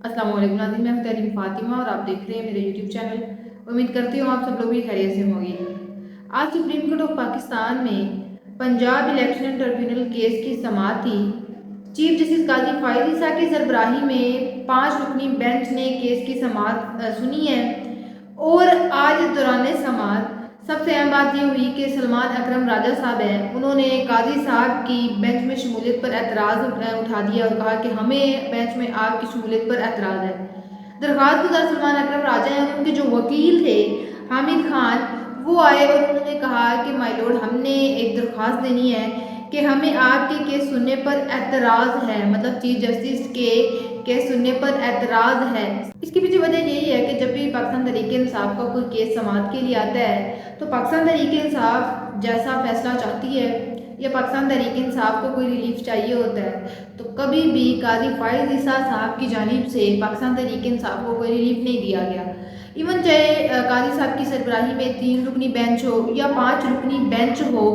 अस्सलाम वालेकुम नाज़रीन, मैं हूं तहरीन फ़ातिमा और आप देख रहे हैं मेरे यूट्यूब चैनल। उम्मीद करती हूँ आप सब लोग भी खैरियत से होंगे। आज सुप्रीम कोर्ट ऑफ पाकिस्तान में पंजाब इलेक्शन ट्रिब्यूनल केस की समाअत थी। चीफ जस्टिस काजी फ़ाइज़ ईसा की सरबराही में 5 रुकनी बेंच ने केस की समाअत सुनी है। और आज दौरान समाअत सबसे अहम बात ये हुई कि सलमान अकरम राजा साहब हैं, उन्होंने काजी साहब की बेंच में शमूलियत पर एतराज़ उठा दिया और कहा कि हमें बेंच में आपकी शमूलियत पर एतराज़ है। दरख्वास्त गुजार सलमान अकरम राजा हैं और उनके जो वकील थे हामिद खान, वो आए और उन्होंने कहा कि माय लॉर्ड, हमने एक दरख्वास्त देनी है कि हमें आपके केस सुनने पर एतराज़ है, मतलब चीफ जस्टिस के केस सुनने पर एतराज़ है। इसके पीछे वजह यही है कि जब भी पाकिस्तान तहरीक इंसाफ का कोई केस समाअत के लिए आता है तो पाकिस्तान तहरीक इंसाफ जैसा फैसला चाहती है या पाकिस्तान तहरीक इंसाफ को कोई रिलीफ चाहिए होता है तो कभी भी काजी फ़ाइज़ ईसा साहब की जानिब से पाकिस्तान तहरीक इंसाफ को कोई रिलीफ नहीं दिया गया। इवन चाहे काजी साहब की सरबराही में 3 रुकनी बेंच हो या 5 रुकनी बेंच हो,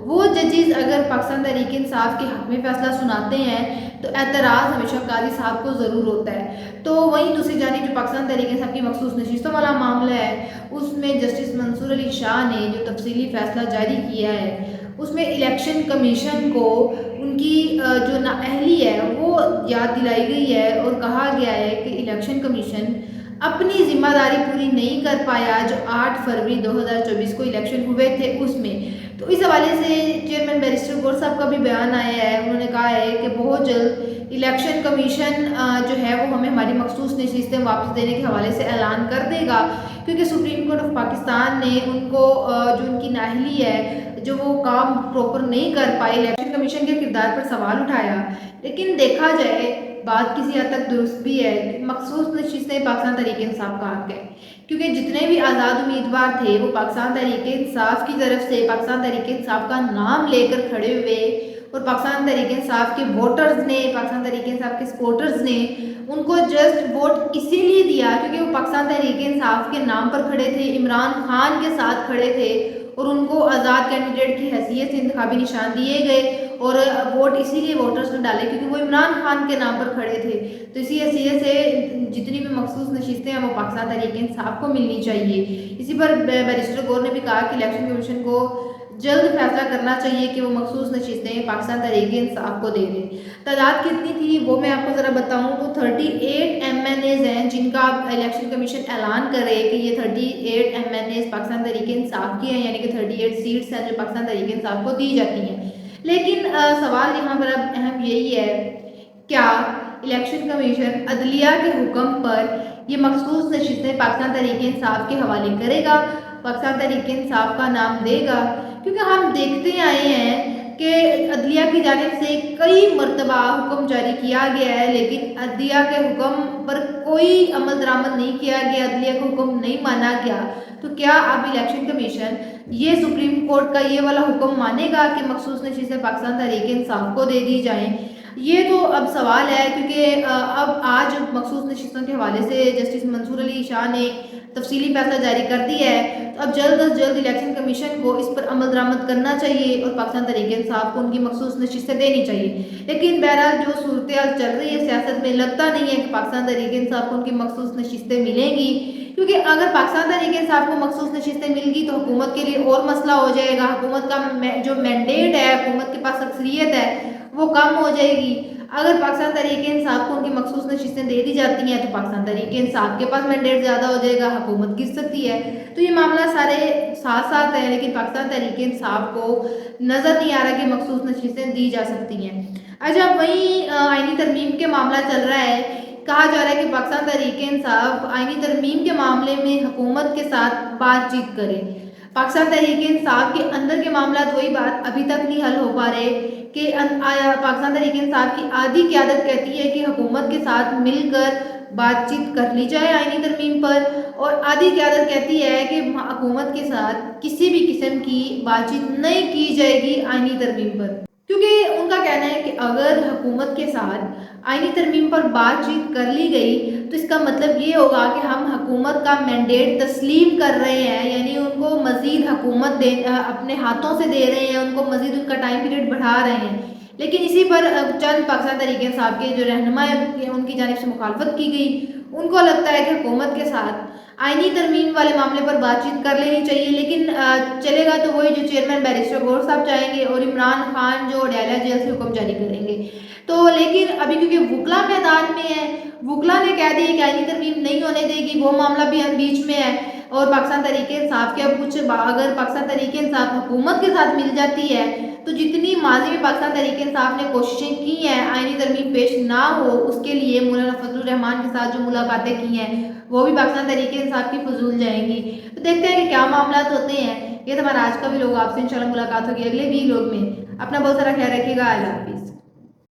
वो जजेस अगर पाकिस्तान तहरीक इंसाफ के हक में फैसला सुनाते हैं तो एतराज़ हमेशा काजी साहब को ज़रूर होता है। तो वहीं दूसरी जानिब जो पाकिस्तान तहरीक इंसाफ की मखसूस नशिस्तों वाला मामला है, उसमें जस्टिस मंसूर अली शाह ने जो तफसीली फ़ैसला जारी किया है उसमें इलेक्शन कमीशन को उनकी जो नाअहली है वो याद दिलाई गई है और कहा गया है कि इलेक्शन कमीशन अपनी जिम्मेदारी पूरी नहीं कर पाया जो 8 फरवरी 2024 को इलेक्शन हुए थे उसमें। तो इस हवाले से चेयरमैन बैरिस्टर गौर साहब का भी बयान आया है। उन्होंने कहा है कि बहुत जल्द इलेक्शन कमीशन जो है वो हमें हमारी मखसूस नशिस्तें वापस देने के हवाले से ऐलान कर देगा, क्योंकि सुप्रीम कोर्ट ऑफ पाकिस्तान ने उनको जो उनकी नाअहली है जो वो काम प्रॉपर नहीं कर पाए, इलेक्शन कमीशन के किरदार पर सवाल उठाया। लेकिन देखा जाए बात किसी हद तक दुरुस्त भी है। मखसूस नशिस्तें पाकिस्तान तहरीक इंसाफ का हक है, क्योंकि जितने भी आज़ाद उम्मीदवार थे वो पाकिस्तान तहरीक इंसाफ की तरफ से पाकिस्तान तहरीक इंसाफ का नाम लेकर खड़े हुए और पाकिस्तान तहरीक इंसाफ के वोटर्स ने, पाकिस्तान तहरीक इंसाफ के सपोर्टर्स ने उनको जस्ट वोट इसीलिए दिया क्योंकि वो पाकिस्तान तहरीक इंसाफ के नाम पर खड़े थे, इमरान खान के साथ खड़े थे और उनको आज़ाद कैंडिडेट की हैसियत से इंतखाबी निशान दिए गए और वोट इसीलिए वोटर्स ने डाले क्योंकि वो इमरान खान के नाम पर खड़े थे। तो इसी हैसियत से जितनी भी मखसूस नशिस्तें हैं वो पाकिस्तान तहरीक इंसाफ को मिलनी चाहिए। इसी पर बैरिस्टर गौर ने भी कहा कि इलेक्शन कमीशन को जल्द फैसला करना चाहिए कि वो मखसूस नशिस्तें पाकिस्तान तहरीक इंसाफ को दे दें। तादाद कितनी थी वो मैं आपको ज़रा बताऊँ तो 38 MNAs हैं जिनका इलेक्शन कमीशन ऐलान करे कि ये 38 MNAs पाकिस्तान तहरीक इंसाफ की हैं, यानी कि 38 सीट्स हैं जो पाकिस्तान तहरीक इंसाफ को दी जाती हैं। लेकिन सवाल यहाँ पर अब अहम यही है, क्या इलेक्शन कमीशन अदलिया के हुक्म पर ये मखसूस नशिस्तें पाकिस्तान तहरीक इंसाफ के हवाले करेगा, पाकिस्तान तहरीक इंसाफ का नाम देगा? क्योंकि हम देखते आए हैं कि अदलिया की जानिब से कई मरतबा हुक्म जारी किया गया है लेकिन अदलिया के हुक्म पर कोई अमल दरामद नहीं किया गया, अदलिया का हुक्म नहीं माना गया। तो क्या अब इलेक्शन कमीशन ये सुप्रीम कोर्ट का ये वाला हुक्म मानेगा कि मखसूस नशिस्तें पाकिस्तान तहरीक इंसाफ को दे दी जाएँ? ये तो अब सवाल है, क्योंकि अब आज मखसूस नशिस्तों के हवाले से जस्टिस मंसूर अली शाह ने तफसीली फैसला जारी कर दिया है। तो अब जल्द अज जल्द इलेक्शन कमीशन को इस पर अमल दरामद करना चाहिए और पाकिस्तान तहरीक इंसाफ को उनकी मखसूस नशिस्तें देनी चाहिए। लेकिन बहरहाल जो सूरत हाल चल रही है सियासत में, लगता नहीं है कि पाकिस्तान तहरीक इंसाफ को उनकी मखसूस नशिस्तें मिलेंगी, क्योंकि अगर पाकिस्तान तहरीक इंसाफ को मखसूस नशिस्तें मिल गई तो हुकूमत के लिए और मसला हो जाएगा। हुकूमत का जो मैंडेट है, हुकूमत के पास अक्सरियत है, वो कम हो जाएगी। अगर पाकिस्तान तहरीक इंसाफ को उनकी मखसूस नशिस्तें दे दी जाती हैं तो पाकिस्तान तहरीक इंसाफ के पास मैंडेट ज़्यादा हो जाएगा, हुकूमत गिर सकती है। तो ये मामला सारे साथ साथ है, लेकिन पाकिस्तान तहरीक इंसाफ को नज़र नहीं आ रहा कि मखसूस नशिस्तें दी जा सकती हैं। अच्छा, वहीं आईनी तरमीम के मामला चल रहा है। कहा जा रहा है कि पाकिस्तान तहरीक इंसाफ आईनी तरमीम के मामले में हुकूमत के साथ बातचीत करे। पाकिस्तान तहरीक इंसाफ के अंदर के मामला वही बात अभी तक नहीं हल हो पा रहे कि पाकिस्तान तहरीक इंसाफ की आधी क़यादत कहती है कि हुकूमत के साथ मिलकर बातचीत कर ली जाए आईनी तरमीम पर, और आधी क़यादत कहती है कि हुकूमत के साथ किसी भी किस्म की बातचीत नहीं की जाएगी आईनी तरमीम पर। क्योंकि उनका कहना है कि अगर हुकूमत के साथ आईनी तरमीम पर बातचीत कर ली गई तो इसका मतलब ये होगा कि हम हुकूमत का मैंडेट तस्लीम कर रहे हैं, यानी उनको मज़ीद हुकूमत दे अपने हाथों से दे रहे हैं, उनको मज़ीद उनका टाइम पीरियड बढ़ा रहे हैं। लेकिन इसी पर चंद पाकिस्तान तहरीक इंसाफ के जो रहनुमा है उनकी जानिब से मुखालफत की गई। उनको लगता है कि हुकूमत के साथ आईनी तरमीम वाले मामले पर बातचीत कर लेनी चाहिए, लेकिन चलेगा तो वही जो चेयरमैन बैरिस्टर गौर साहब चाहेंगे और इमरान खान जो अडयाला जेल से हुक्म जारी करेंगे। तो लेकिन अभी क्योंकि वुकला मैदान में है, वुकला ने कह दिया कि आईनी तरमीम नहीं होने देगी, वो मामला भी हम बीच में है और पाकिस्तान तहरीक इंसाफ के अब कुछ अगर पाकिस्तान तहरीक इंसाफ हुकूमत के साथ मिल जाती है तो जितनी माजी में पाकिस्तान तहरीक इंसाफ ने कोशिशें की हैं आईनी तरमीम पेश ना हो, उसके लिए मौलाना फजलुर रहमान के साथ जो मुलाकातें की हैं वो भी पाकिस्तान तहरीक इंसाफ की फजूल जाएंगी। तो देखते हैं कि क्या मामला होते हैं। ये तो हमारा आज का भी लोग, आपसे इंशाल्लाह मुलाकात होगी अगले भी लोग में। अपना बहुत सारा ख्याल रखिएगा। अल्लाह हाफिज़।